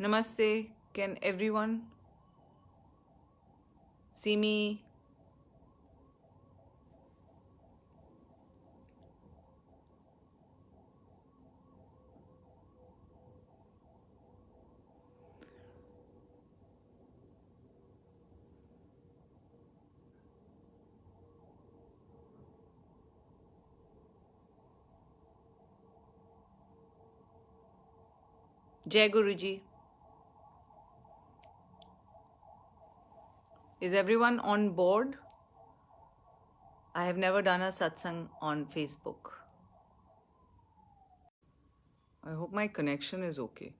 Namaste. Can everyone see me? Jai Guruji. Is everyone on board? I have never done a satsang on Facebook. I hope my connection is okay.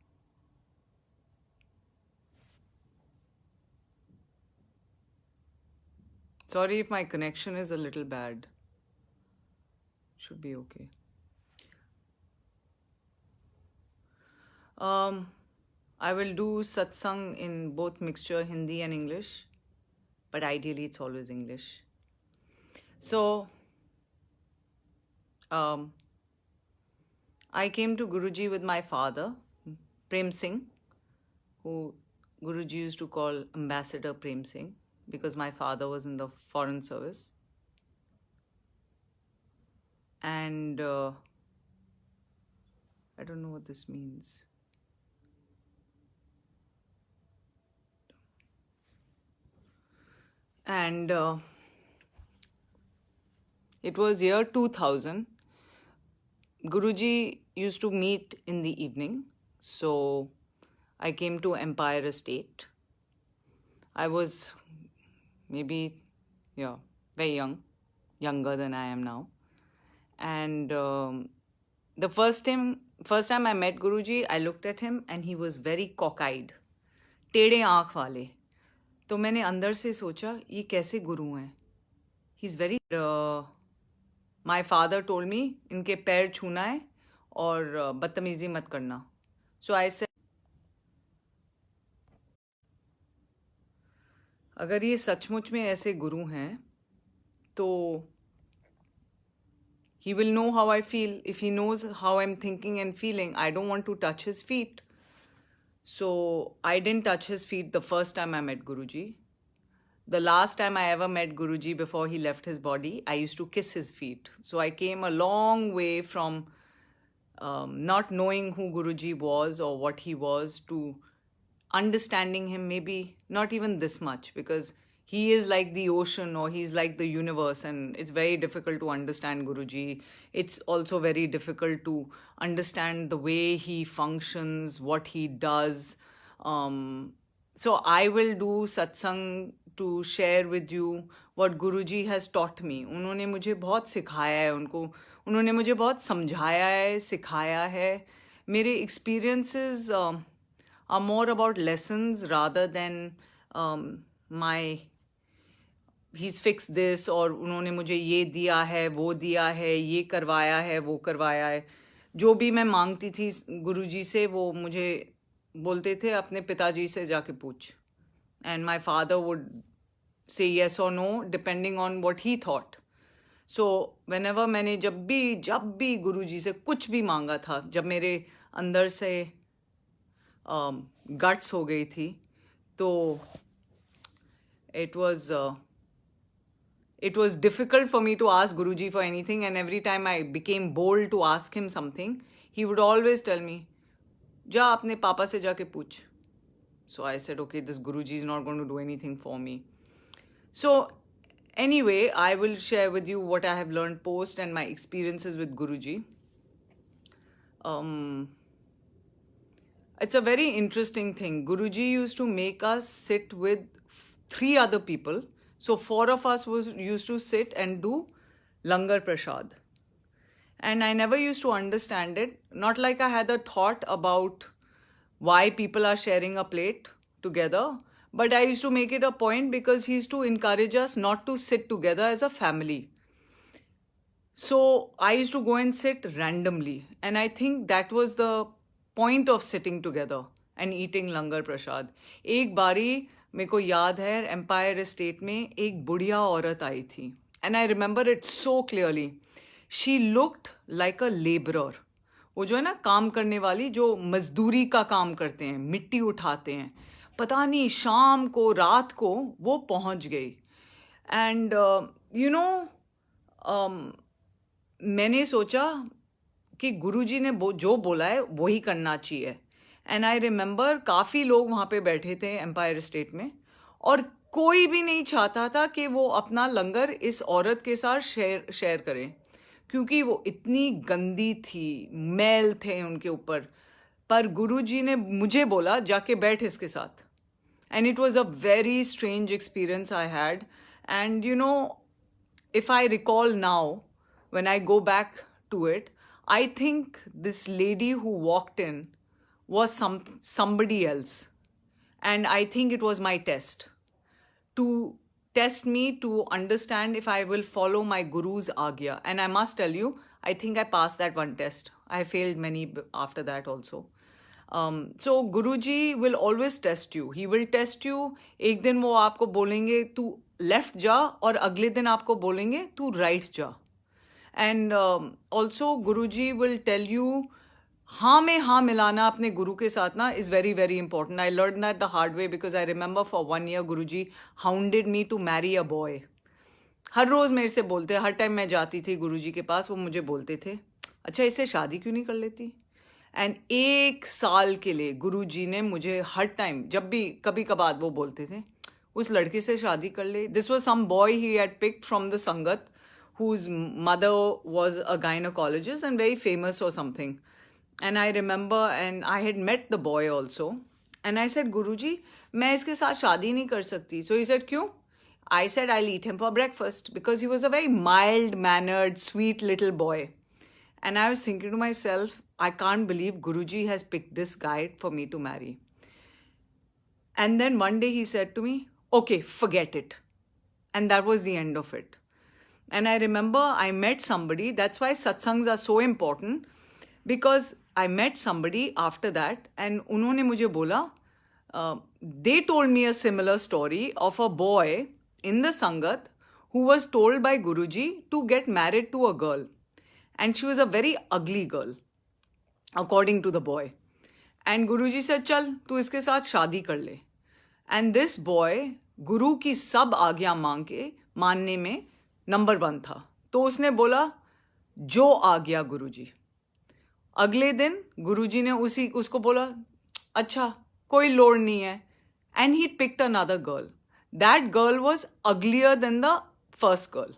Sorry if my connection is a little bad. Should be okay. I will do satsang in both mixture Hindi and English, but ideally it's always English. So, I came to Guruji with my father, Prem Singh, who Guruji used to call Ambassador Prem Singh because my father was in the foreign service. And I don't know what this means. And it was year 2000. Guruji used to meet in the evening. So I came to Empire Estate. I was maybe, very young, younger than I am now. And the first time I met Guruji, I looked at him and he was very cockeyed, टेढ़े आँख वाले. तो मैंने अंदर से सोचा ये कैसे गुरु हैं. He's very my father told me इनके पैर छूना है और बदतमीजी मत करना. So I said अगर ये सचमुच में ऐसे गुरु हैं तो he will know how I feel. If he knows how I'm thinking and feeling, I don't want to touch his feet. So I didn't touch his feet the first time I met Guruji. The last time I ever met Guruji before he left his body, I used to kiss his feet. So I came a long way from not knowing who Guruji was or what he was to understanding him, maybe not even this much, because he is like the ocean or he's like the universe, and it's very difficult to understand Guruji. It's also very difficult to understand the way he functions, what he does. So I will do satsang to share with you what Guruji has taught me. उन्होंने मुझे बहुत सिखाया है, उन्होंने मुझे बहुत समझाया है, सिखाया है. मेरे experiences are more about lessons rather than my he's fixed this और उन्होंने मुझे ये दिया है, वो दिया है, ये करवाया है, वो करवाया है. जो भी मैं मांगती थी गुरुजी से वो मुझे बोलते थे अपने पिताजी से जाके पूछ. And my father would say yes or no depending on what he thought. So whenever मैंने जब भी गुरुजी से कुछ भी मांगा था, जब मेरे अंदर से guts हो गई थी, तो it was difficult for me to ask Guruji for anything, and every time I became bold to ask him something, he would always tell me, जा अपने पापा से जाके पूछ. So I said, okay, this Guruji is not going to do anything for me. So anyway, I will share with you what I have learned post and my experiences with Guruji. It's a very interesting thing. Guruji used to make us sit with 3 other people. So 4 of us used to sit and do Langar Prasad. And I never used to understand it. Not like I had a thought about why people are sharing a plate together. But I used to make it a point because he used to encourage us not to sit together as a family. So I used to go and sit randomly. And I think that was the point of sitting together and eating Langar Prasad. एक बारी मेरे को याद है empire estate में एक बुढ़िया औरत आई थी. And I remember it so clearly. She looked like a laborer. वो जो है ना काम करने वाली, जो मजदूरी का काम करते हैं, मिट्टी उठाते हैं, पता नहीं शाम को रात को वो पहुंच गई. एंड यू नो मैंने सोचा कि गुरुजी ने जो बोला है वही करना चाहिए. एंड आई रिमेंबर काफ़ी लोग वहाँ पे बैठे थे एम्पायर स्टेट में, और कोई भी नहीं चाहता था कि वो अपना लंगर इस औरत के साथ शेयर करें, क्योंकि वो इतनी गंदी थी, मैल थे उनके ऊपर. पर गुरुजी ने मुझे बोला जाके बैठ इसके साथ. And it was a very strange experience I had. And you know, if I recall now, when I go back to it, I think this lady who walked in was somebody else. And I think it was my test to test me to understand if I will follow my guru's agya. And I must tell you, I think I passed that one test. I failed many after that also. So Guruji will always test you. He will test you. एक दिन वो आपको बोलेंगे तू left जा, और अगले दिन आपको बोलेंगे तू राइट जा. And also Guruji will tell you, हाँ में हाँ मिलाना अपने गुरु के साथ ना is very very important. I learn that the hard way, because I remember for 1 year Guruji hounded me to marry a boy. हर रोज़ मेरे से बोलते, हर टाइम मैं जाती थी गुरुजी के पास, वो मुझे बोलते थे अच्छा इससे शादी क्यों नहीं कर लेती. एंड 1 साल के लिए गुरुजी ने मुझे हर टाइम, जब भी कभी कभार वो बोलते थे उस लड़की से शादी कर ले. This was some boy he had picked from the sangat, whose mother was a gynecologist and very famous or something. And I remember, and I had met the boy also. And I said, Guruji, मैं इसके साथ शादी नहीं कर सकती. So he said, क्यों? I said, I'll eat him for breakfast, because he was a very mild-mannered, sweet little boy. And I was thinking to myself, I can't believe Guruji has picked this guy for me to marry. And then one day he said to me, okay, forget it. And that was the end of it. And I remember I met somebody, that's why satsangs are so important, because I met somebody after that, and उन्होंने मुझे बोला, they told me a similar story of a boy in the sangat who was told by Guruji to get married to a girl. And she was a very ugly girl, according to the boy. And Guruji said, चल तू इसके साथ शादी कर ले. And this boy, गुरु की सब आज्ञा मानने में नंबर 1 था. तो उसने बोला जो आ गया गुरुजी. अगले दिन गुरुजी ने उसको बोला अच्छा कोई लोड़ नहीं है. And he picked another girl. That girl was uglier than the first girl.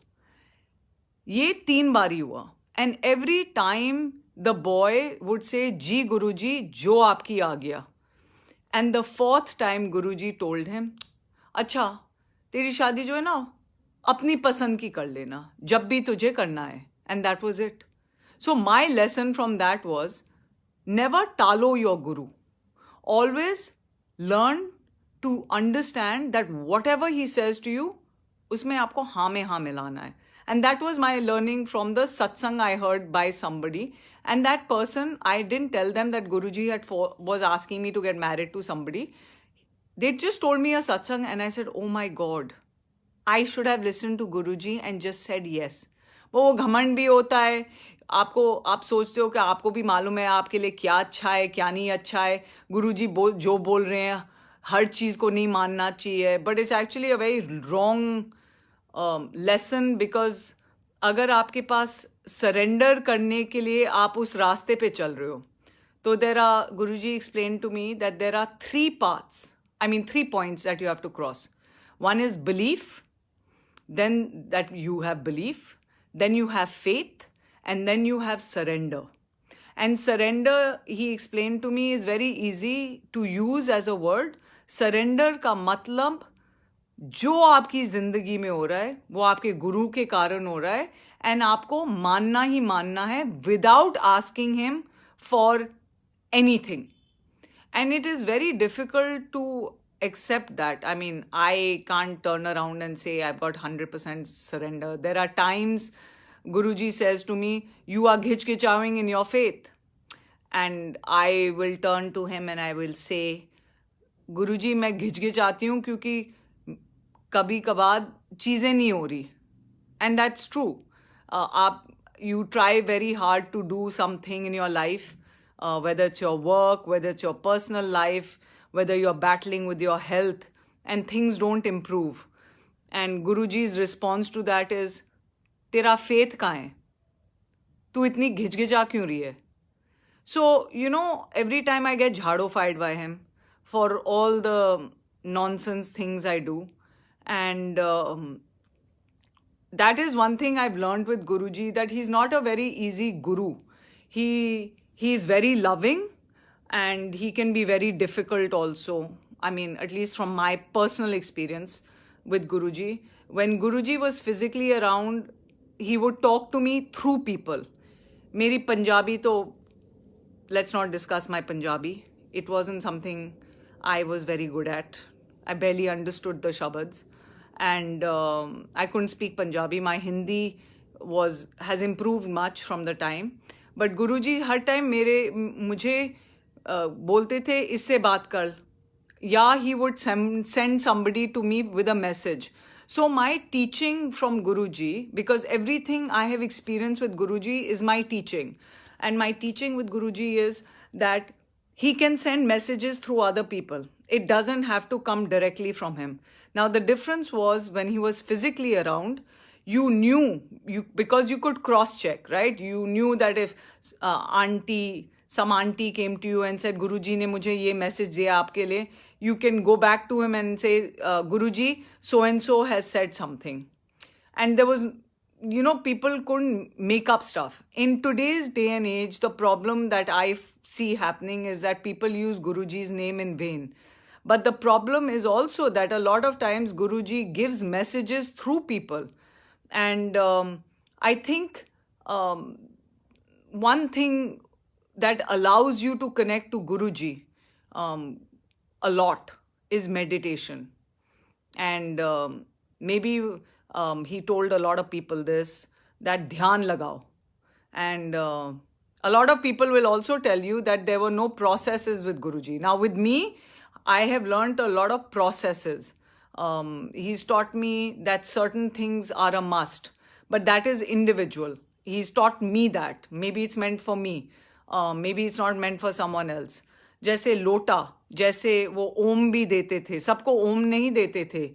ये 3 बारी हुआ. And every time the boy would say ji Guruji जो आपकी आ गया. And the 4th time Guruji told him, अच्छा तेरी शादी जो है ना अपनी पसंद की कर लेना जब भी तुझे करना है. And that was it. So my lesson from that was, never टालो your guru. Always learn to understand that whatever he says to you, उसमें आपको हाँ में हाँ मिलाना है. And that was my learning from the satsang I heard by somebody. And that person, I didn't tell them that Guruji was asking me to get married to somebody. They just told me a satsang, and I said, oh my God, I should have listened to Guruji and just said yes. वो घमंड भी होता है. आप सोचते हो कि आपको भी मालूम है आपके लिए क्या अच्छा है क्या नहीं अच्छा है. गुरुजी जो बोल रहे हैं हर चीज़ को नहीं मानना चाहिए. But it's actually a very wrong lesson, because अगर आपके पास सरेंडर करने के लिए आप उस रास्ते पे चल रहे हो, तो Guruji explain to me that there are 3 paths, I mean 3 points that you have to cross. One is belief, then that you have belief, then you have faith, and then you have surrender. And surrender, he explained to me, is very easy to use as a word. Surrender का मतलब जो आपकी जिंदगी में हो रहा है वो आपके गुरु के कारण हो रहा है, एंड आपको मानना ही मानना है without asking him for anything. And it is very difficult to accept that. I mean, I can't turn around and say I've got 100% surrender. There are times Guruji says to me, you are ghich-ghichawing in your faith. And I will turn to him and I will say, Guruji, मैं घिच-घिचाती हूँ क्योंकि कभी कभार चीज़ें नहीं हो रही. And that's true. आप you try very hard to do something in your life, whether it's your work, whether it's your personal life, whether you're battling with your health, and things don't improve. And Guruji's response to that is, तेरा faith कहाँ है? तू इतनी घिचघिचा क्यों रही है? So, every time I get jhado-fied by him for all the nonsense things I do. And that is one thing I've learned with Guruji, that he's not a very easy guru. He's very loving, and he can be very difficult also. I mean, at least from my personal experience with Guruji. When Guruji was physically around, he would talk to me through people. Meri Punjabi to, let's not discuss my Punjabi. It wasn't something I was very good at. I barely understood the shabads. And I couldn't speak Punjabi. My Hindi has improved much from the time. But Guruji her time मुझे बोलते थे इससे बात कर. Yeah, he would send somebody to me with a message. So my teaching from Guruji, because everything I have experienced with Guruji is my teaching. And my teaching with Guruji is that he can send messages through other people. It doesn't have to come directly from him. Now, the difference was when he was physically around, you knew, because you could cross-check, right? You knew that if some auntie came to you and said, Guruji ne mujhe ye message diya aapke liye, you can go back to him and say, Guruji, so-and-so has said something. And there was, people couldn't make up stuff. In today's day and age, the problem that I see happening is that people use Guruji's name in vain. But the problem is also that a lot of times Guruji gives messages through people. And I think one thing that allows you to connect to Guruji a lot is meditation. And maybe he told a lot of people this, that dhyan lagao. And a lot of people will also tell you that there were no processes with Guruji. Now with me, I have learned a lot of processes. He's taught me that certain things are a must, but that is individual. He's taught me that. Maybe it's meant for me. Maybe it's not meant for someone else. जैसे लोटा, जैसे वो ओम भी देते थे, सबको ओम नहीं देते थे,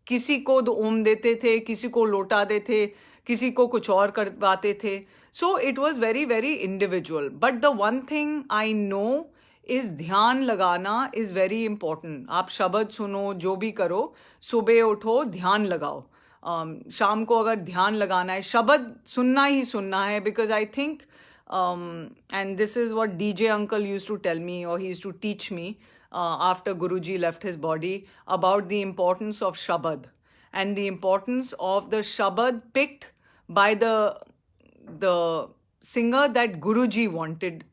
किसी को ओम देते थे, किसी को लोटा देते, किसी को कुछ और करवाते थे. So it was very, very individual. But the one thing I know is ध्यान लगाना is very important. आप शब्द सुनो, जो भी करो, सुबह उठो, ध्यान लगाओ. शाम को अगर ध्यान लगाना है, शब्द सुनना ही सुनना है, because I think, and this is what DJ uncle used to tell me, or he used to teach me after Guruji left his body, about the importance of shabad and the importance of the shabad picked by the singer that Guruji wanted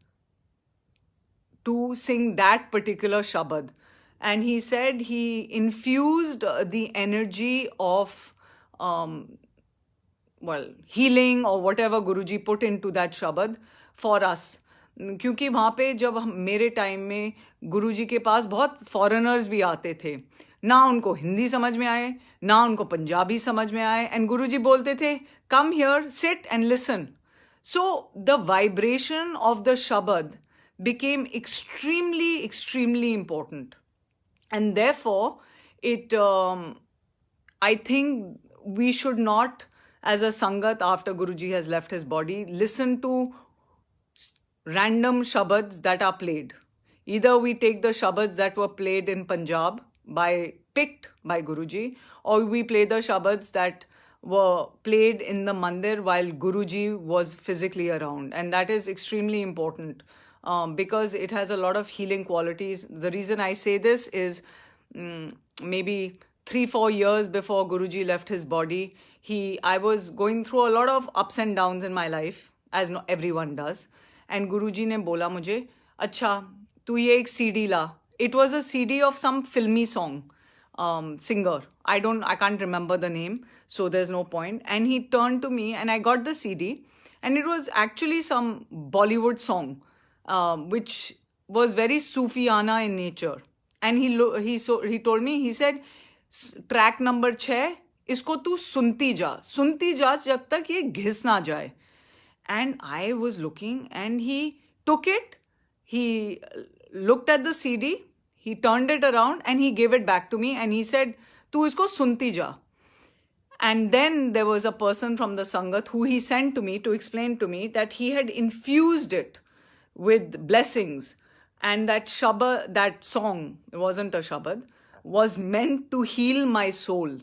to sing that particular shabad. And he said he infused the energy of healing or whatever Guruji put into that shabad for us. क्योंकि वहाँ पे जब मेरे time में गुरुजी के पास बहुत foreigners भी आते थे, ना उनको हिंदी समझ में आए, ना उनको पंजाबी समझ में आए, एंड गुरुजी बोलते थे, come here, sit and listen. So the vibration of the शब्द became extremely important. And therefore, I think we should not, as a Sangat after Guruji has left his body, listen to random shabads that are played. Either we take the shabads that were played in Punjab picked by Guruji, or we play the shabads that were played in the mandir while Guruji was physically around. And that is extremely important. Because it has a lot of healing qualities. The reason I say this is maybe 3-4 years before Guruji left his body, I was going through a lot of ups and downs in my life, as everyone does. And Guruji ne bola mujhe, अच्छा, तू ये एक CD La. It was a CD of some filmy song, singer. I can't remember the name, so there's no point. And he turned to me and I got the CD, and it was actually some Bollywood song. Which was very Sufiana in nature. And he told me, he said, track number 6, इसको तू सुनती जा जब तक ये घिस ना जाए. And I was looking, and he took it, he looked at the CD, he turned it around, and he gave it back to me, and he said, "Tu isko sunti ja." And then there was a person from the Sangat who he sent to me to explain to me that he had infused it with blessings, and that Shabad, that song, it wasn't a Shabad, was meant to heal my soul.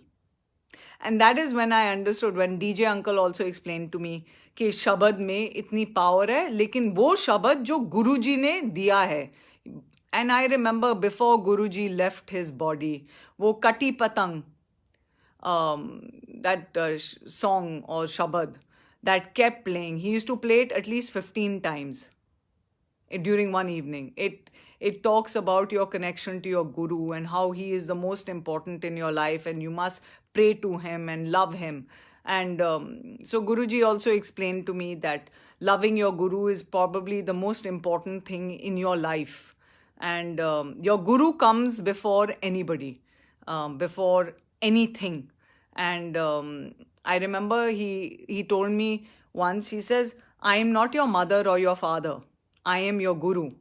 And that is when I understood, when DJ uncle also explained to me कि शब्द में इतनी power है, लेकिन वो शब्द जो गुरुजी ने दिया है. And I remember before Guruji left his body, वो कटी पतंग, that song or shabad that kept playing. He used to play it at least 15 times during one evening. It talks about your connection to your guru and how he is the most important in your life, and you must pray to him and love him. And so Guruji also explained to me that loving your guru is probably the most important thing in your life. And your guru comes before anybody, before anything. And I remember he told me once, he says, "I am not your mother or your father. I am your guru."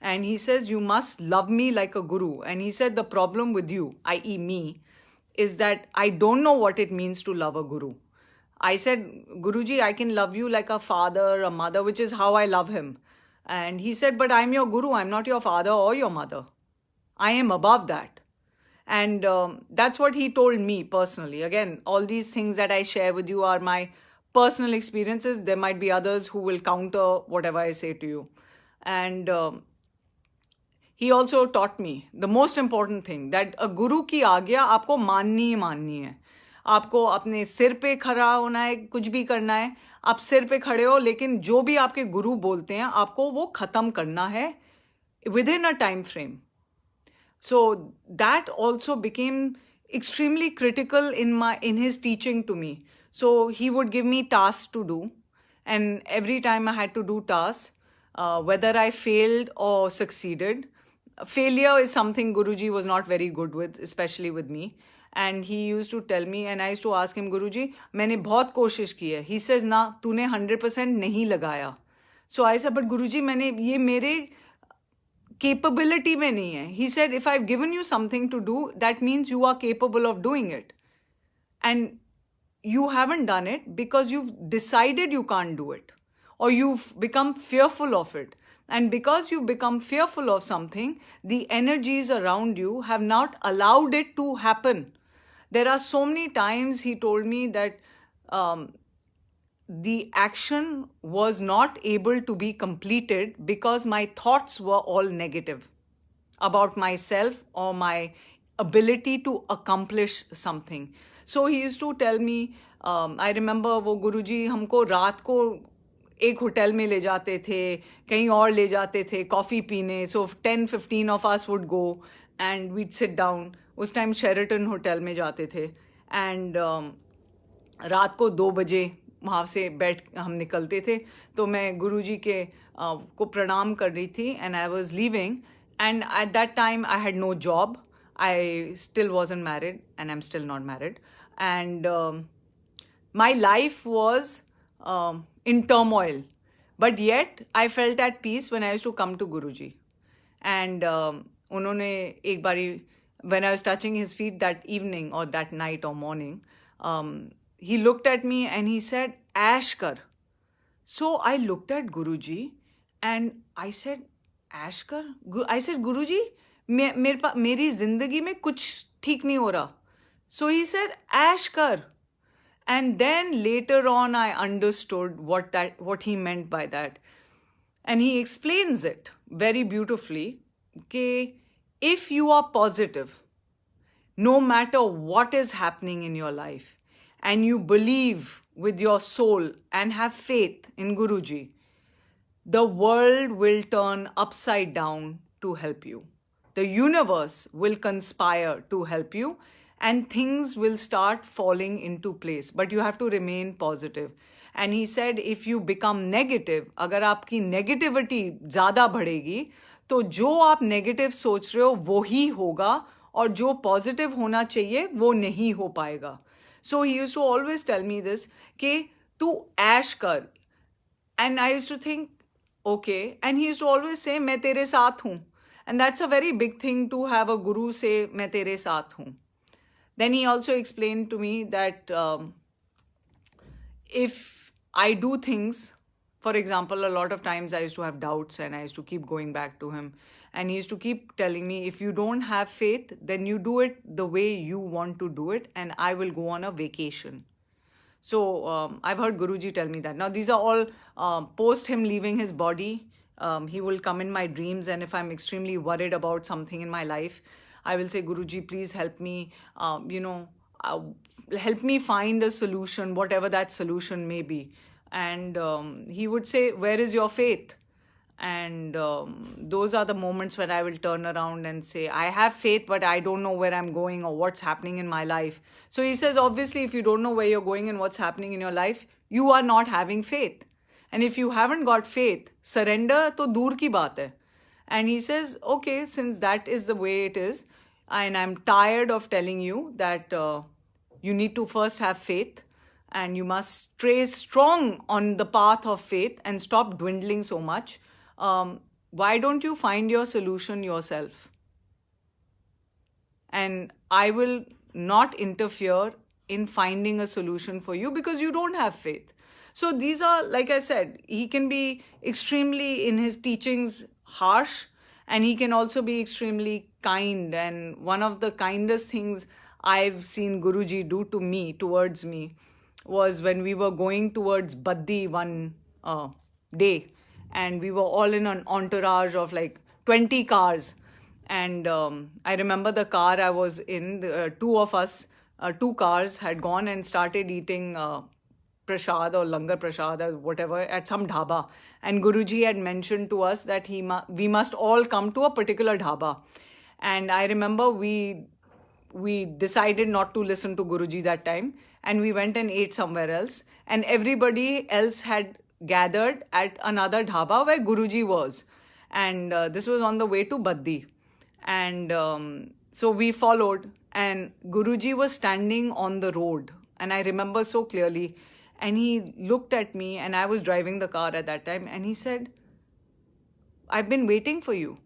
And he says, "You must love me like a guru." And he said, "The problem with you, i.e. me, is that I don't know what it means to love a guru." I said, "Guruji, I can love you like a father, a mother, which is how I love him." And he said, "But I'm your guru. I'm not your father or your mother. I am above that." And that's what he told me personally. Again, all these things that I share with you are my personal experiences. There might be others who will counter whatever I say to you. And he also taught me the most important thing, that a guru की आज्ञा आपको माननी ही माननी है. आपको अपने सिर पे खड़ा होना है, कुछ भी करना है, आप सिर पे खड़े हो, लेकिन जो भी आपके गुरु बोलते हैं आपको वो खत्म करना है within a time frame. So that also became extremely critical in his teaching to me. So he would give me tasks to do, and every time I had to do tasks, whether I failed or succeeded. Failure is something Guruji was not very good with, especially with me. And he used to tell me, and I used to ask him, "Guruji, मैंने बहुत कोशिश की है." He says, "ना, तूने 100% नहीं लगाया." So I said, "But Guruji, मैंने ये मेरे capability में नहीं है." He said, "If I've given you something to do, that means you are capable of doing it. And you haven't done it because you've decided you can't do it, or you've become fearful of it. And because you've become fearful of something, the energies around you have not allowed it to happen." There are so many times, he told me, that the action was not able to be completed because my thoughts were all negative about myself or my ability to accomplish something. So he used to tell me, I remember वो गुरुजी हमको रात को एक hotel में ले जाते थे, कहीं और ले जाते थे कॉफ़ी पीने. So 10-15 of us would go and we'd sit down. उस टाइम शेरेटन होटल में जाते थे. And रात को 2 बजे वहाँ से बैठ हम निकलते थे. तो मैं गुरुजी के को प्रणाम कर रही थी, and I was leaving. And at that time, I had no job. I still wasn't married, and I'm still not married. And my life was in turmoil. But yet, I felt at peace when I used to come to Guruji. And उन्होंने एक बारी, when I was touching his feet that evening or that night or morning, he looked at me and he said, "Ash kar." So I looked at Guruji and I said, "Ash kar?" I said, "Guruji, मेरी जिंदगी में कुछ ठीक नहीं हो रहा." So he said, "Ash kar." And then later on, I understood what he meant by that. And he explains it very beautifully, that if you are positive, no matter what is happening in your life, and you believe with your soul and have faith in Guruji, the world will turn upside down to help you. The universe will conspire to help you, and things will start falling into place. But you have to remain positive. And he said, if you become negative, अगर आपकी negativity ज़्यादा बढ़ेगी, तो जो आप negative सोच रहे हो वो ही होगा, और जो positive होना चाहिए वो नहीं हो पाएगा. So he used to always tell me this, कि तू ऐश कर. And I used to think, okay. And he used to always say, मैं तेरे साथ हूँ. And that's a very big thing to have a guru say, मैं तेरे साथ हूँ. Then he also explained to me that if I do things, for example, a lot of times I used to have doubts and I used to keep going back to him. And he used to keep telling me, if you don't have faith, then you do it the way you want to do it, and I will go on a vacation. So I've heard Guruji tell me that. Now, these are all post him leaving his body. He will come in my dreams, and if I'm extremely worried about something in my life, I will say, Guruji, please help me, help me find a solution, whatever that solution may be. And he would say, where is your faith? And those are the moments when I will turn around and say, I have faith, but I don't know where I'm going or what's happening in my life. So he says, obviously, if you don't know where you're going and what's happening in your life, you are not having faith. And if you haven't got faith, surrender to dur ki baat hai. And he says, okay, since that is the way it is, and I'm tired of telling you that you need to first have faith, and you must stay strong on the path of faith and stop dwindling so much. Why don't you find your solution yourself? And I will not interfere in finding a solution for you because you don't have faith. So these are, like I said, he can be extremely in his teachings harsh, and he can also be extremely kind. And one of the kindest things I've seen Guruji do to me, towards me, was when we were going towards Baddi one day, and we were all in an entourage of like 20 cars. And I remember the car I was in, two of us, two cars had gone and started eating prasad or langar prasad or whatever at some dhaba. And Guruji had mentioned to us that we must all come to a particular dhaba. And I remember we decided not to listen to Guruji that time, and we went and ate somewhere else. And everybody else had gathered at another dhaba where Guruji was. And this was on the way to Baddi. And so we followed, and Guruji was standing on the road. And I remember so clearly. And he looked at me, and I was driving the car at that time. And he said, I've been waiting for you.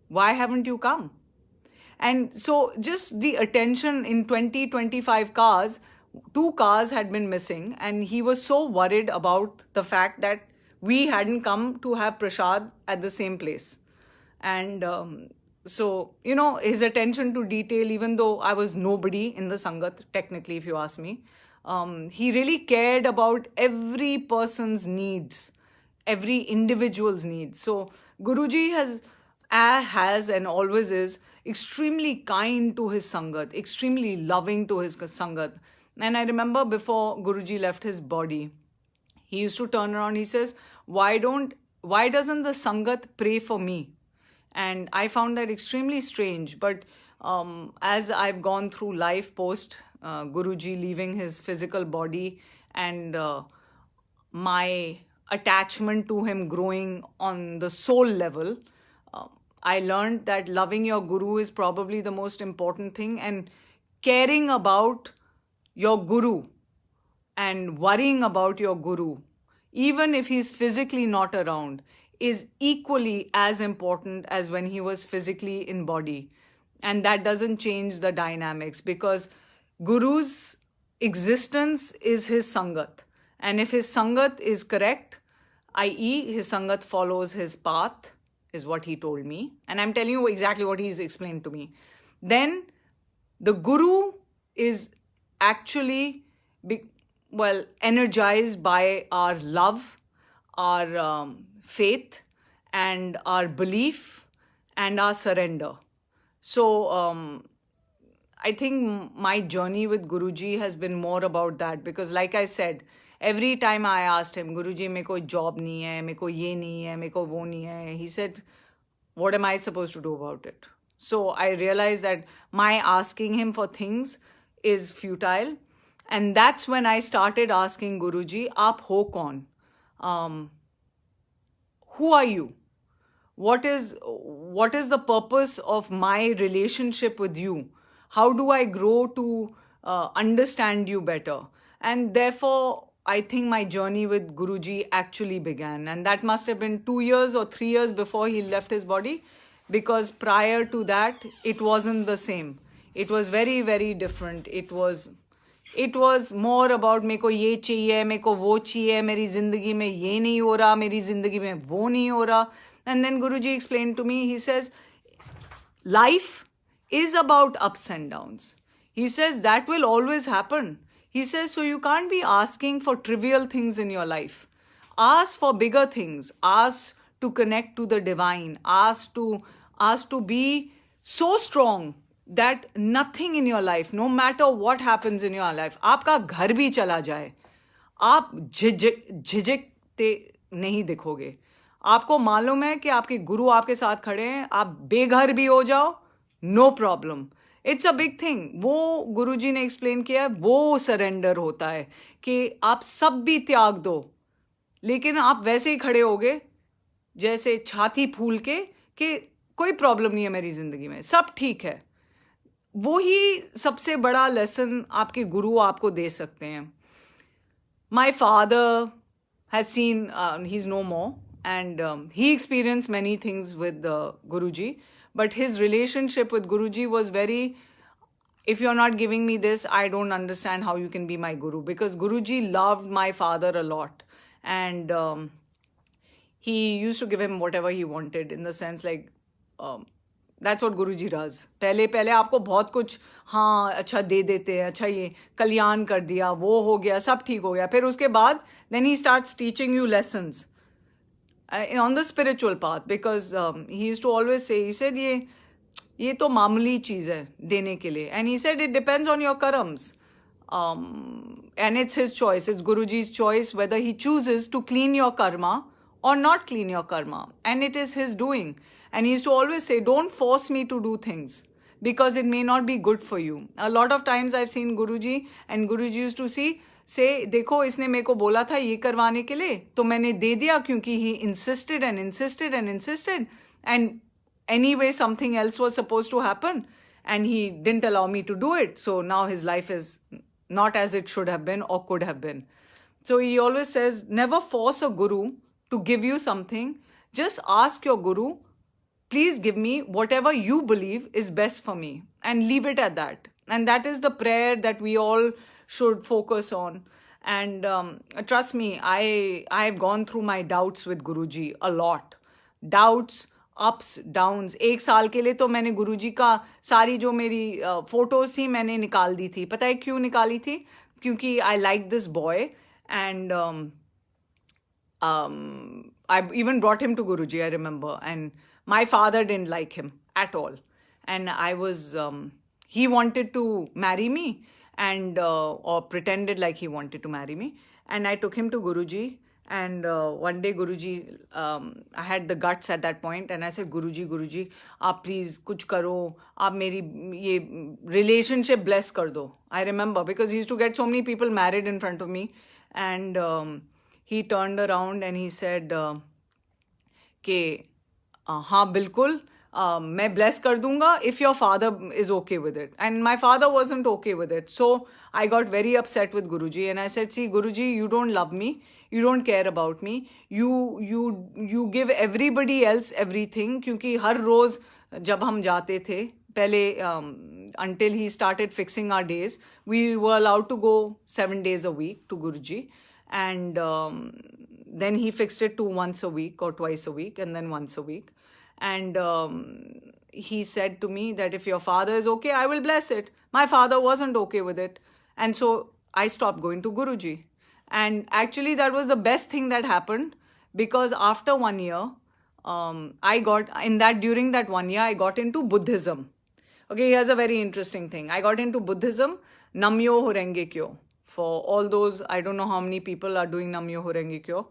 Why haven't you come? And so just the attention in 25 cars, 2 cars had been missing. And he was so worried about the fact that we hadn't come to have prasad at the same place. And so, his attention to detail, even though I was nobody in the Sangat, technically, if you ask me, he really cared about every person's needs, every individual's needs. So Guruji has and always is extremely kind to his Sangat, extremely loving to his Sangat. And I remember before Guruji left his body, he used to turn around, he says, why doesn't the Sangat pray for me? And I found that extremely strange. But as I've gone through life post Guruji leaving his physical body, and my attachment to him growing on the soul level, I learned that loving your Guru is probably the most important thing, and caring about your Guru and worrying about your Guru, even if he's physically not around, is equally as important as when he was physically in body. And that doesn't change the dynamics, because Guru's existence is his Sangat. And if his Sangat is correct, i.e. his Sangat follows his path, is what he told me. And I'm telling you exactly what he's explained to me. Then the Guru is actually, energized by our love, our faith, and our belief, and our surrender. So I think my journey with Guruji has been more about that, because like I said, every time I asked him, Guruji, मेरे को job नहीं है, मेरे को ये नहीं है, मेरे को वो नहीं है, he said, what am I supposed to do about it? So I realized that my asking him for things is futile. And that's when I started asking Guruji, आप हो कौन? Who are you? What is the purpose of my relationship with you? How do I grow to understand you better? And therefore, I think my journey with Guruji actually began. And that must have been 2 years or 3 years before he left his body, because prior to that, it wasn't the same. It was very, very different. It was more about मेरे को ये चाहिए, मेरे को वो चाहिए, मेरी जिंदगी में ये नहीं हो रहा, मेरी जिंदगी में वो नहीं हो रहा. And then Guruji explained to me, he says, life is about ups and downs. He says that will always happen. He says, so you can't be asking for trivial things in your life. Ask for bigger things. Ask to connect to the divine. Ask to be so strong that nothing in your life, no matter what happens in your life, आपका घर भी चला जाए, आप झिझकते नहीं दिखोगे. आपको मालूम है कि आपके गुरु आपके साथ खड़े हैं, आप बेघर भी हो जाओ, no problem. It's a big thing. वो गुरुजी ने एक्सप्लेन किया है, वो सरेंडर होता है कि आप सब भी त्याग दो, लेकिन आप वैसे ही खड़े होगे जैसे छाती फूल के कि कोई प्रॉब्लम नहीं है मेरी जिंदगी में, सब ठीक है. वो ही सबसे बड़ा लेसन आपके गुरु आपको दे सकते हैं. My father has seen, he is no more, and he experienced many things with Guruji, but his relationship with Guruji was very, if you're not giving me this, I don't understand how you can be my guru, because Guruji loved my father a lot, and he used to give him whatever he wanted, in the sense like that's what Guruji does. पहले आपको बहुत कुछ हाँ अच्छा दे देते हैं, अच्छा ये कल्याण कर दिया, वो हो गया, सब ठीक हो गया. फिर उसके बाद then he starts teaching you lessons on the spiritual path, because he used to always say, he said ये तो मामूली चीज़ है देने के लिए, and he said it depends on your karams, and it's his choice, it's Guruji's choice whether he chooses to clean your karma or not clean your karma, and it is his doing. And he used to always say, don't force me to do things, because it may not be good for you. A lot of times I've seen Guruji, and Guruji used to say, देखो इसने मेरे को बोला था ये करवाने के लिए, तो मैंने दे दिया, क्योंकि he insisted and insisted and insisted, and anyway something else was supposed to happen, and he didn't allow me to do it. So now his life is not as it should have been or could have been. So he always says, never force a guru to give you something. Just ask your guru, please give me whatever you believe is best for me, and leave it at that. And that is the prayer that we all should focus on. And trust me, I've gone through my doubts with Guruji a lot. Doubts, ups, downs. एक साल के लिए तो मैंने गुरुजी का सारी जो मेरी फोटोज थी मैंने निकाल दी थी. पता है क्यों निकाली थी? क्योंकि I liked this boy, and I even brought him to Guruji, I remember, and my father didn't like him at all, and I was he wanted to marry me, and or pretended like he wanted to marry me, and I took him to Guruji. And one day Guruji, I had the guts at that point, and I said, Guruji, आप please कुछ करो, आप मेरी ये relationship bless कर दो. I remember, because he used to get so many people married in front of me, and he turned around and he said कि हाँ बिल्कुल मैं bless कर दूंगा if your father is okay with it. And my father wasn't okay with it, so I got very upset with Guruji, and I said, see Guruji, you don't love me, you don't care about me, you give everybody else everything. क्योंकि हर रोज जब हम जाते थे पहले, until he started fixing our days, we were allowed to go 7 days a week to Guruji, and then he fixed it to once a week or twice a week, and then once a week. And he said to me that if your father is okay, I will bless it. My father wasn't okay with it, and so I stopped going to Guruji. And actually that was the best thing that happened, because after 1 year, during that 1 year, I got into Buddhism. Okay, here's a very interesting thing. I got into Buddhism, Namyo Horenge Kyo. For all those, I don't know how many people are doing Namyo Horenge Kyo.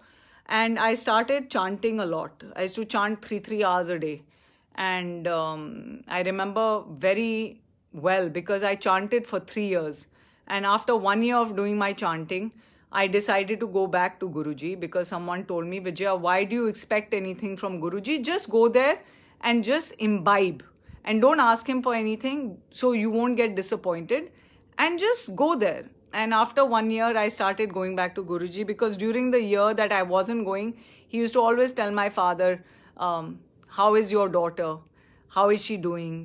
And I started chanting a lot. I used to chant 3 hours a day. And I remember very well, because I chanted for 3 years. And after 1 year of doing my chanting, I decided to go back to Guruji, because someone told me, Vijaya, why do you expect anything from Guruji? Just go there and just imbibe. And don't ask him for anything, so you won't get disappointed. And just go there. And after 1 year, I started going back to Guruji, because during the year that I wasn't going, he used to always tell my father, how is your daughter? How is she doing?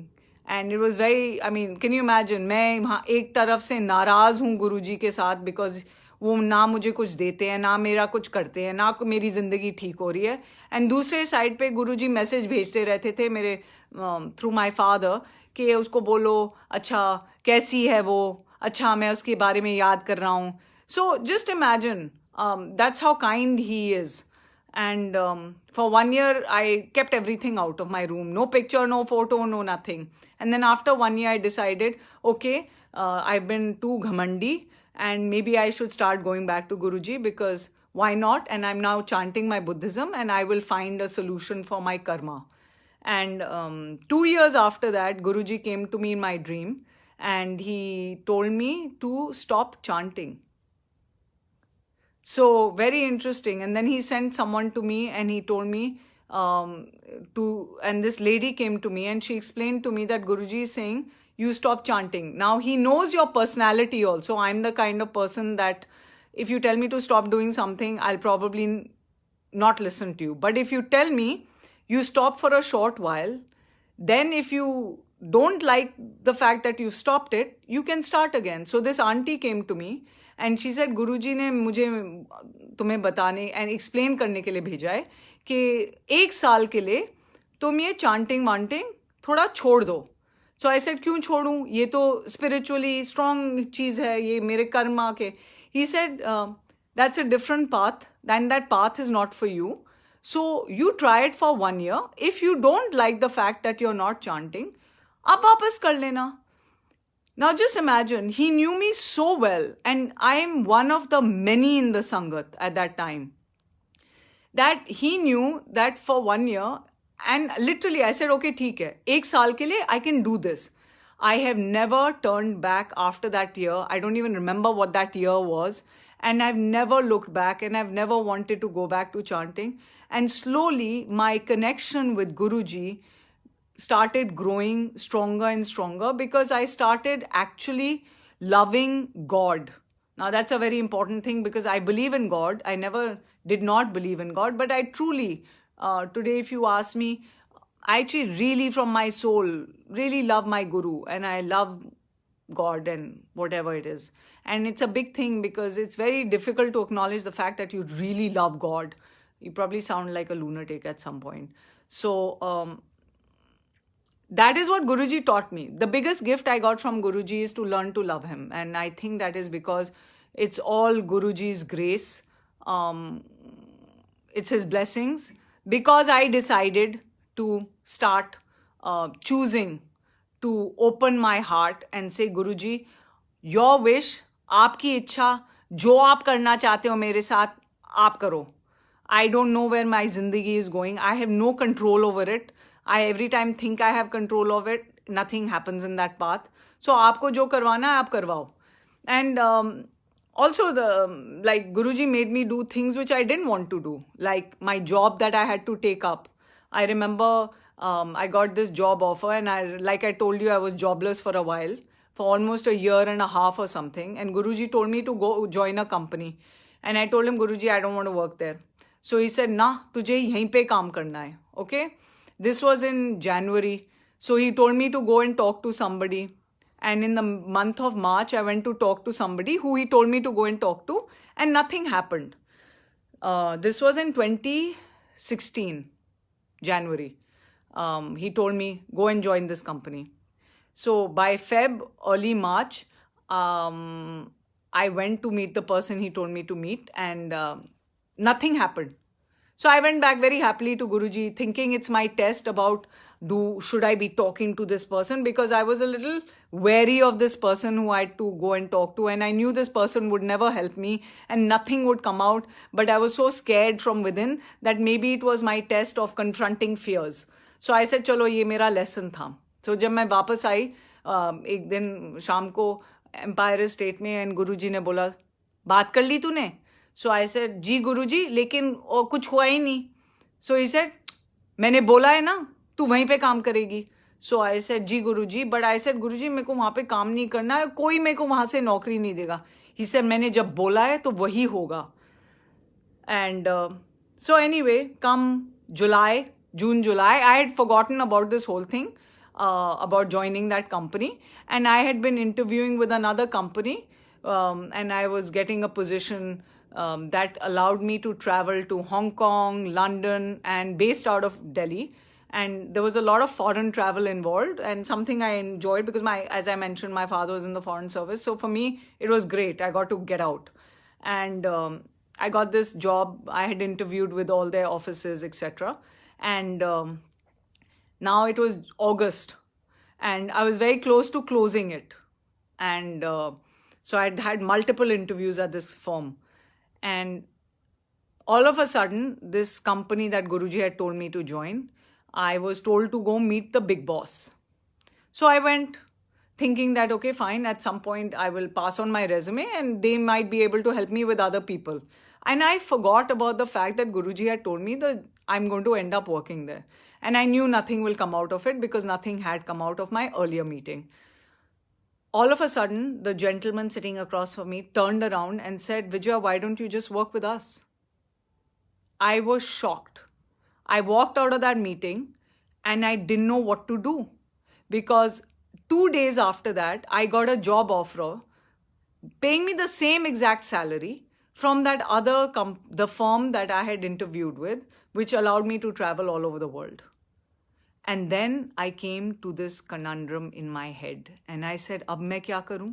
And it was very, I mean, can you imagine, मैं वहाँ एक तरफ से नाराज़ हूँ गुरुजी के साथ, because वो ना मुझे कुछ देते हैं, ना मेरा कुछ करते हैं, ना मेरी ज़िंदगी ठीक हो रही है. एंड दूसरे साइड पे गुरुजी मैसेज भेजते रहते थे मेरे थ्रू माय फादर कि उसको बोलो, अच्छा कैसी है वो, अच्छा मैं उसके बारे में याद कर रहा हूँ. So just imagine, that's how kind he is. And for 1 year, I kept everything out of my room. No picture, no photo, no nothing. And then after 1 year, I decided, okay, I've been too ghamandi, and maybe I should start going back to Guruji, because why not? And I'm now chanting my Buddhism, and I will find a solution for my karma. And 2 years after that, Guruji came to me in my dream, and he told me to stop chanting. So very interesting. And then he sent someone to me, and he told me and this lady came to me, and she explained to me that Guruji is saying, you stop chanting. Now he knows your personality also. I'm the kind of person that if you tell me to stop doing something, I'll probably not listen to you. But if you tell me, you stop for a short while, then if you don't like the fact that you stopped it, you can start again. So this auntie came to me, and she said, गुरुजी ने मुझे तुम्हें बताने and explain करने के लिए भेजा है कि 1 साल के लिए तुम ये चांटिंग वांटिंग थोड़ा छोड़ दो. सो आई सेड, क्यों छोड़ूं, ये तो स्पिरिचुअली स्ट्रॉन्ग चीज़ है, ये मेरे कर्मा के. He said, that's a different path, and that path is not for you. So you try it for 1 year. If you don't like the fact that you are not chanting, आप वापस कर लेना. Now just imagine, he knew me so well, and I am one of the many in the Sangat at that time, that he knew that for 1 year, and literally I said, okay, theek hai, 1 saal ke liye I can do this. I have never turned back after that year. I don't even remember what that year was, and I've never looked back, and I've never wanted to go back to chanting. And slowly my connection with Guruji started growing stronger and stronger, because I started actually loving God. Now that's a very important thing, because I believe in God. I never did not believe in God, but I truly, today if you ask me, I actually really from my soul really love my Guru, and I love God and whatever it is. And it's a big thing, because it's very difficult to acknowledge the fact that you really love God. You probably sound like a lunatic at some point. So that is what Guruji taught me. The biggest gift I got from Guruji is to learn to love him. And I think that is because it's all Guruji's grace. It's his blessings. Because I decided to start choosing to open my heart and say, Guruji, your wish, आपकी इच्छा, जो आप करना चाहते हो मेरे साथ, आप करो. I don't know where my zindagi is going. I have no control over it. I every time think I have control of it. Nothing happens in that path. So आपको जो करवाना है आप करवाओ. And also like Guruji made me do things which I didn't want to do, like my job that I had to take up. I remember I got this job offer, and like I told you, I was jobless for a while, for almost a year and a half or something. And Guruji told me to go join a company. And I told him, Guruji, I don't want to work there. So he said, nah, तुझे यहीं पे काम करना है. Okay? This was in January. So he told me to go and talk to somebody. And in the month of March, I went to talk to somebody who he told me to go and talk to, and nothing happened. This was in 2016, January. He told me, go and join this company. So by early March, I went to meet the person he told me to meet, and nothing happened. So I went back very happily to Guruji, thinking it's my test about should I be talking to this person, because I was a little wary of this person who I had to go and talk to, and I knew this person would never help me and nothing would come out. But I was so scared from within that maybe it was my test of confronting fears. So I said, चलो ये मेरा lesson था. So जब मैं वापस आई एक दिन शाम को एम्पायर स्टेट में, एंड गुरुजी ने बोला, बात कर ली तूने? So I said, जी गुरुजी, लेकिन कुछ हुआ ही नहीं. So he said, मैंने बोला है ना तू वहीं पे काम करेगी. So I said, ji Guruji, but I said, गुरुजी मेरे को वहाँ पे काम नहीं करना है, कोई मेरे को वहाँ से नौकरी नहीं देगा. He said, मैंने जब बोला है तो वही होगा. And so anyway, come June, July, I had forgotten about this whole thing, about joining that company. And I had been interviewing with another company, and I was getting a position that allowed me to travel to Hong Kong, London, and based out of Delhi. And there was a lot of foreign travel involved, and something I enjoyed because as I mentioned, my father was in the foreign service. So for me, it was great. I got to get out. And I got this job. I had interviewed with all their offices, etc. And now it was August, and I was very close to closing it. And so I'd had multiple interviews at this firm. And all of a sudden, this company that Guruji had told me to join, I was told to go meet the big boss. So I went thinking that, okay, fine, at some point I will pass on my resume and they might be able to help me with other people. And I forgot about the fact that Guruji had told me that I'm going to end up working there. And I knew nothing will come out of it because nothing had come out of my earlier meeting. All of a sudden, the gentleman sitting across from me turned around and said, Vijaya, why don't you just work with us? I was shocked. I walked out of that meeting and I didn't know what to do, because 2 days after that, I got a job offer paying me the same exact salary from that other the firm that I had interviewed with, which allowed me to travel all over the world. And then I came to this conundrum in my head and I said, अब मैं क्या करूं?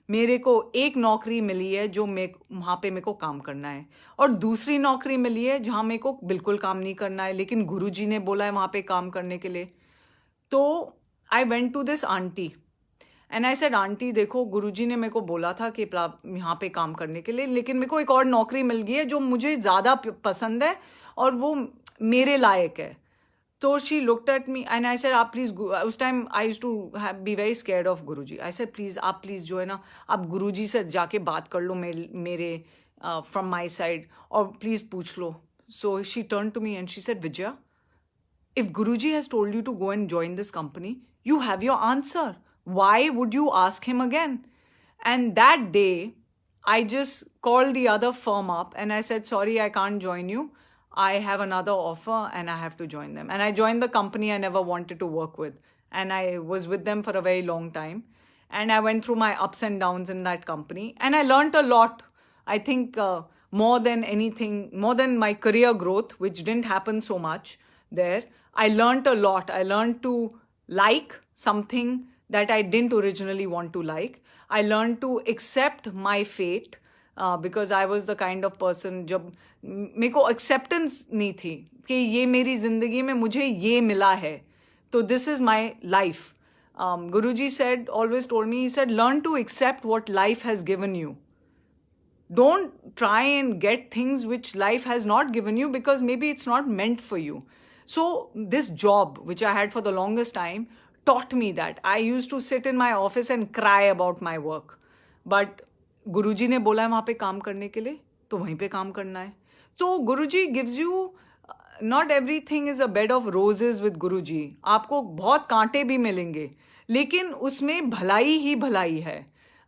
मेरे को एक नौकरी मिली है जो वहाँ पे मेरे को काम करना है, और दूसरी नौकरी मिली है जहाँ मेरे को बिल्कुल काम नहीं करना है, लेकिन गुरुजी ने बोला है वहाँ पे काम करने के लिए. तो I went to this aunty and I said, aunty देखो, गुरुजी ने मेरे को बोला था कि यहाँ पे काम करने के लिए, लेकिन मेरे को एक और नौकरी मिल गई है जो मुझे ज़्यादा पसंद है और वो मेरे लायक है. So she looked at me and I said, आप please, उस time I used to be very scared of Guruji. I said, please, आप please जो है ना, आप Guruji से जाके बात कर लो मेरे from my side, और please पूछ लो. So she turned to me and she said, Vijaya, if Guruji has told you to go and join this company, you have your answer. Why would you ask him again? And that day, I just called the other firm up and I said, sorry, I can't join you. I have another offer and I have to join them. And I joined the company I never wanted to work with. And I was with them for a very long time. And I went through my ups and downs in that company. And I learned a lot. I think more than anything, more than my career growth, which didn't happen so much there, I learned a lot. I learned to like something that I didn't originally want to like. I learned to accept my fate. Because I was the kind of person, जब मेरे को acceptance नहीं थी कि ये मेरी जिंदगी में मुझे ये मिला है, तो this is my life. Guruji said, always told me, he said, learn to accept what life has given you. Don't try and get things which life has not given you, because maybe it's not meant for you. So this job, which I had for the longest time, taught me that. I used to sit in my office and cry about my work. But गुरुजी ने बोला है वहाँ पे काम करने के लिए, तो वहीं पे काम करना है. तो Guruji gives you, not everything is a bed of roses with Guruji. आपको बहुत कांटे भी मिलेंगे, लेकिन उसमें भलाई ही भलाई है.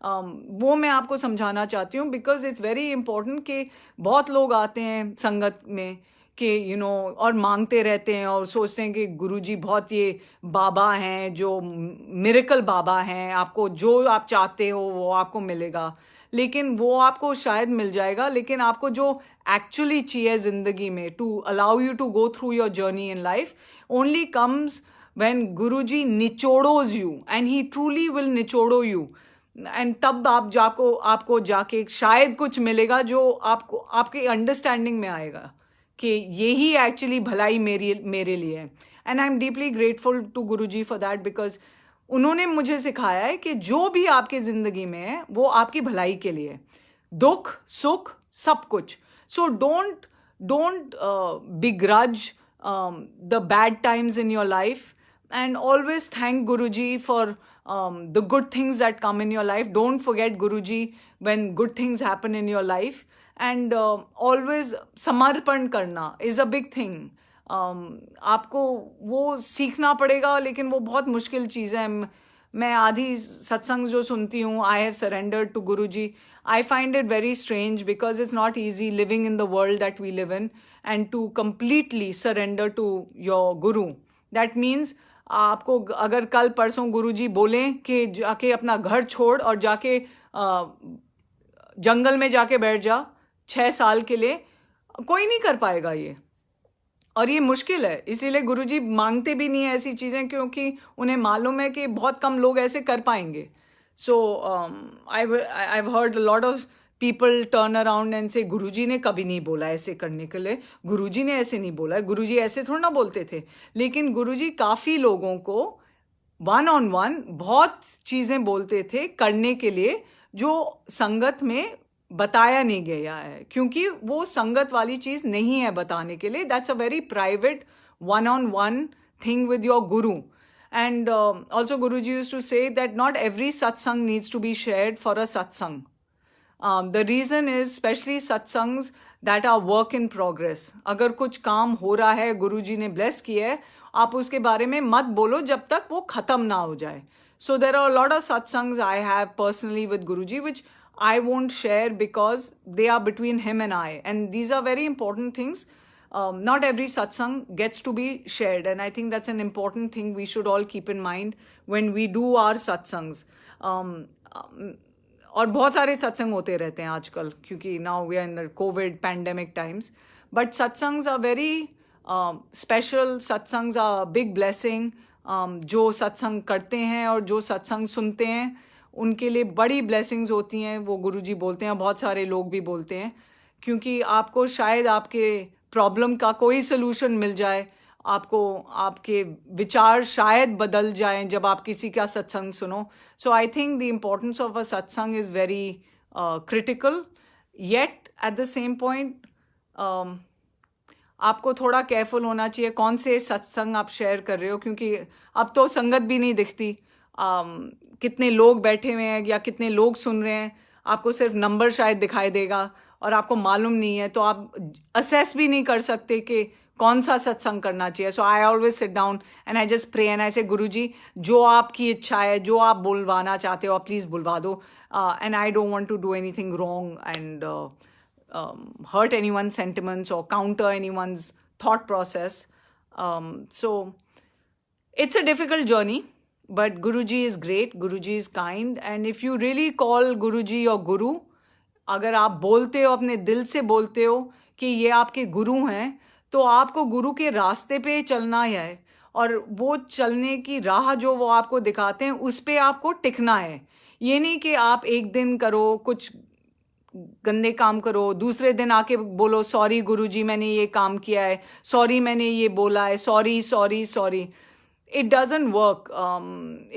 वो मैं आपको समझाना चाहती हूँ, बिकॉज इट्स वेरी इंपॉर्टेंट कि बहुत लोग आते हैं संगत में कि और मांगते रहते हैं और सोचते हैं कि गुरुजी बहुत ये बाबा हैं, जो मिरेकल बाबा हैं, आपको जो आप चाहते हो वो आपको मिलेगा. लेकिन वो आपको शायद मिल जाएगा, लेकिन आपको जो एक्चुअली चाहिए जिंदगी में, to allow you to go through your journey in life, only comes when Guruji निचोड़ोज you, and he truly will निचोड़ो यू. एंड तब आपको जाके शायद कुछ मिलेगा जो आपको आपके अंडरस्टैंडिंग में आएगा कि यही एक्चुअली भलाई मेरे लिए है. And I am deeply grateful to Guruji for that, because उन्होंने मुझे सिखाया है कि जो भी आपकी जिंदगी में है वो आपकी भलाई के लिए, दुख सुख सब कुछ. So don't begrudge the bad times in your life, and always thank Guruji for the good things that come in your life. Don't forget Guruji when good things happen in your life, and always samarpan karna is a big thing. आपको वो सीखना पड़ेगा, लेकिन वो बहुत मुश्किल चीज़ है. मैं आधी सत्संग जो सुनती हूँ, I have surrendered to Guru ji. I find it very strange because it's not easy living in the world that we live in and to completely surrender to your guru. That means आपको अगर कल परसों गुरुजी बोलें कि जाके अपना घर छोड़ और जाके जंगल में जाके बैठ जा 6 साल के लिए, कोई नहीं कर पाएगा ये. और ये मुश्किल है, इसीलिए गुरुजी मांगते भी नहीं है ऐसी चीज़ें, क्योंकि उन्हें मालूम है कि बहुत कम लोग ऐसे कर पाएंगे. So I've heard a lot of people turn around and say गुरुजी ने कभी नहीं बोला ऐसे करने के लिए, गुरुजी ने ऐसे नहीं बोला, गुरुजी ऐसे थोड़ा ना बोलते थे. लेकिन गुरुजी काफ़ी लोगों को वन ऑन वन बहुत चीज़ें बोलते थे करने के लिए जो संगत में बताया नहीं गया है, क्योंकि वो संगत वाली चीज़ नहीं है बताने के लिए. That's a very private one on one thing with your guru. And also Guruji used to say that not every satsang needs to be shared for a satsang. The reason is especially satsangs that are work in progress. अगर कुछ काम हो रहा है, गुरुजी ने bless किया है, आप उसके बारे में मत बोलो जब तक वो खत्म ना हो जाए. So there are a lot of satsangs I have personally with Guruji which I won't share because they are between him and I. And these are very important things. Not every satsang gets to be shared, and I think that's an important thing we should all keep in mind when we do our satsangs. और बहुत सारे सत्संग होते रहते हैं आजकल, क्योंकि now we are in the COVID pandemic times. But satsangs are very special. Satsangs are a big blessing. जो सत्संग करते हैं और जो सत्संग सुनते हैं उनके लिए बड़ी blessings होती हैं, वो गुरुजी बोलते हैं, बहुत सारे लोग भी बोलते हैं, क्योंकि आपको शायद आपके प्रॉब्लम का कोई सोल्यूशन मिल जाए, आपको आपके विचार शायद बदल जाएं जब आप किसी का सत्संग सुनो. So I think the importance of a satsang is very critical. Yet at the same point आपको थोड़ा केयरफुल होना चाहिए कौन से सत्संग आप शेयर कर रहे हो, क्योंकि अब तो संगत भी नहीं दिखती. कितने लोग बैठे हुए हैं या कितने लोग सुन रहे हैं, आपको सिर्फ नंबर शायद दिखाई देगा और आपको मालूम नहीं है, तो आप असेस भी नहीं कर सकते कि कौन सा सत्संग करना चाहिए. So I always sit down and I just pray and I say Guruji, जो आपकी इच्छा है, जो आप बुलवाना चाहते हो, आप प्लीज़ बुलवा दो. And I don't want to do anything wrong and hurt anyone's sentiments or counter anyone's thought process. So it's a difficult journey, but Guruji is great, Guruji is kind, and if you really call Guruji your guru, अगर आप बोलते हो, अपने दिल से बोलते हो कि ये आपके गुरु हैं, तो आपको गुरु के रास्ते पे चलना है, और वो चलने की राह जो वो आपको दिखाते हैं उस पे आपको टिकना है. ये नहीं कि आप एक दिन करो, कुछ गंदे काम करो, दूसरे दिन आके बोलो सॉरी गुरुजी मैंने ये काम किया है, सॉरी मैंने ये बोला है, sorry sorry sorry. It doesn't work.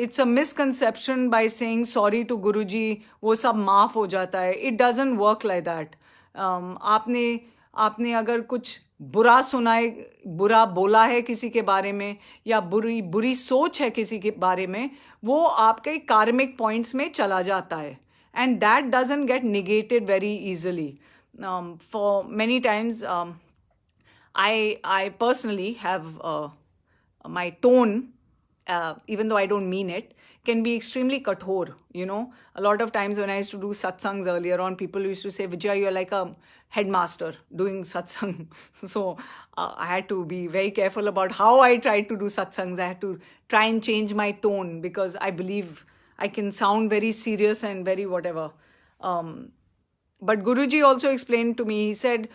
It's a misconception by saying sorry to Guruji, वो सब माफ हो जाता है. It doesn't work like that. आपने अगर कुछ बुरा सुना है, बुरा बोला है किसी के बारे में, या बुरी सोच है किसी के बारे में, वो आपके कार्मिक पॉइंट्स में चला जाता है. And that doesn't get negated very easily. For many times, I personally have my tone, even though I don't mean it, can be extremely kathor. You know, a lot of times when I used to do satsangs earlier on, people used to say, Vijay, you're like a headmaster doing satsang. So I had to be very careful about how I tried to do satsangs. I had to try and change my tone because I believe I can sound very serious and very whatever. But Guruji also explained to me, he said,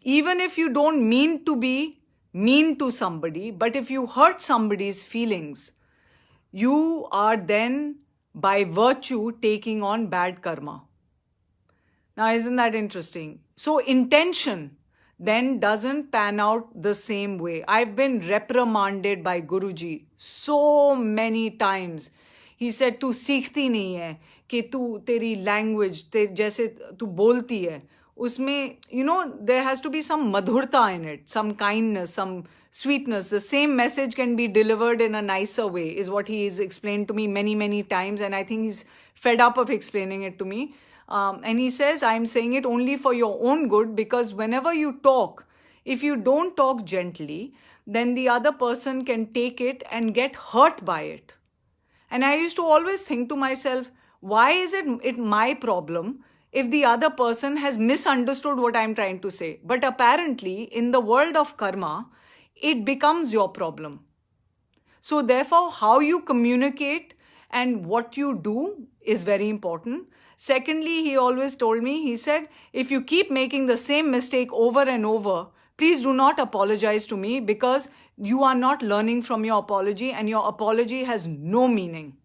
even if you don't mean to be mean to somebody, but if you hurt somebody's feelings, you are then by virtue taking on bad karma. Now, isn't that interesting? So intention then doesn't pan out the same way. I've been reprimanded by Guruji so many times. He said, तू सीखती नहीं है, कि तू तेरी language जैसे तू बोलती है उसमें, you know, there has to be some madhurta in it, some kindness, some sweetness. The same message can be delivered in a nicer way, is what he has explained to me many, many times, and I think he's fed up of explaining it to me. And he says, I'm saying it only for your own good, because whenever you talk, if you don't talk gently, then the other person can take it and get hurt by it. And I used to always think to myself, why is it my problem if the other person has misunderstood what I'm trying to say? But apparently, in the world of karma, it becomes your problem. So therefore, how you communicate and what you do is very important. Secondly, he always told me, he said, if you keep making the same mistake over and over, please do not apologize to me, because you are not learning from your apology, and your apology has no meaning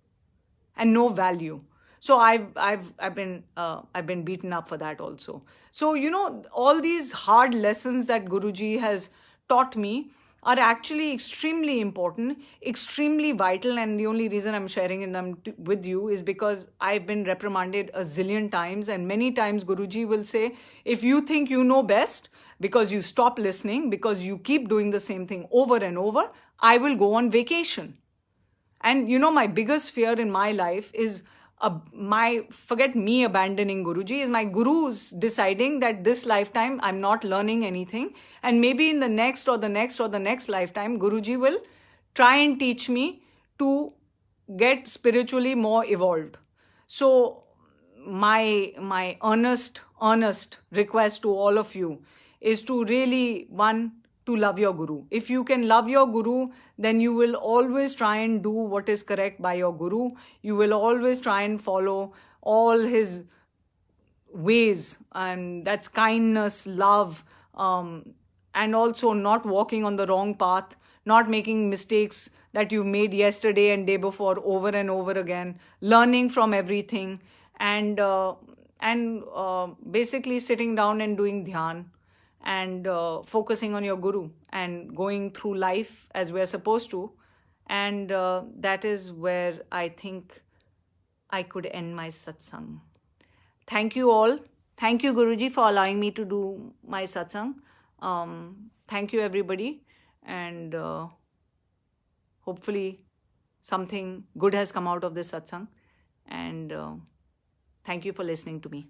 and no value. So I've been beaten up for that also. So all these hard lessons that Guruji has taught me are actually extremely important, extremely vital, and the only reason I'm sharing them with you is because I've been reprimanded a zillion times, and many times Guruji will say, if you think you know best, because you stop listening, because you keep doing the same thing over and over, I will go on vacation. And my biggest fear in my life is forget me abandoning Guruji, is my gurus deciding that this lifetime I'm not learning anything. And maybe in the next or the next or the next lifetime, Guruji will try and teach me to get spiritually more evolved. So my earnest request to all of you is to really, to love your guru. If you can love your guru, then you will always try and do what is correct by your guru. You will always try and follow all his ways, and that's kindness, love, and also not walking on the wrong path, not making mistakes that you've made yesterday and day before over and over again, learning from everything, and basically sitting down and doing dhyan, and focusing on your guru and going through life as we're supposed to. And that is where I think I could end my satsang. Thank you all. Thank you, Guruji, for allowing me to do my satsang. Thank you, everybody. And hopefully something good has come out of this satsang. And thank you for listening to me.